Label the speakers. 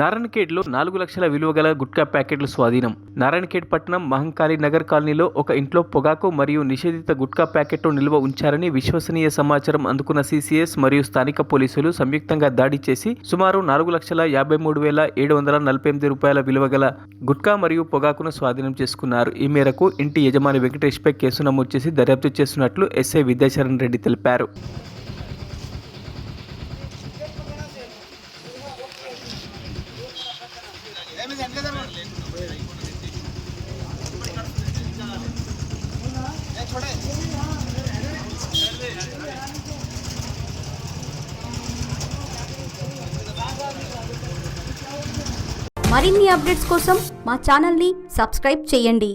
Speaker 1: నారాయణఖేడ్లో 4 లక్షల విలువ గల గుట్కా ప్యాకెట్లు స్వాధీనం. నారాయణఖేడ్ పట్టణం మహంకాళి నగర్ కాలనీలో ఒక ఇంట్లో పొగాకు మరియు నిషేధిత గుట్కా ప్యాకెట్ను నిల్వ ఉంచారని విశ్వసనీయ సమాచారం అందుకున్న సిసిఎస్ మరియు స్థానిక పోలీసులు సంయుక్తంగా దాడి చేసి సుమారు 4,53,748 రూపాయల విలువ గల గుట్కా మరియు పొగాకును స్వాధీనం చేసుకున్నారు. ఈ మేరకు ఇంటి యజమాని వెంకటేష్పై కేసు నమోదు చేసి దర్యాప్తు చేస్తున్నట్లు ఎస్ఐ విద్యాచరణ్ రెడ్డి తెలిపారు.
Speaker 2: మరిన్ని అప్డేట్స్ కోసం మా ఛానల్ని సబ్స్క్రైబ్ చేయండి.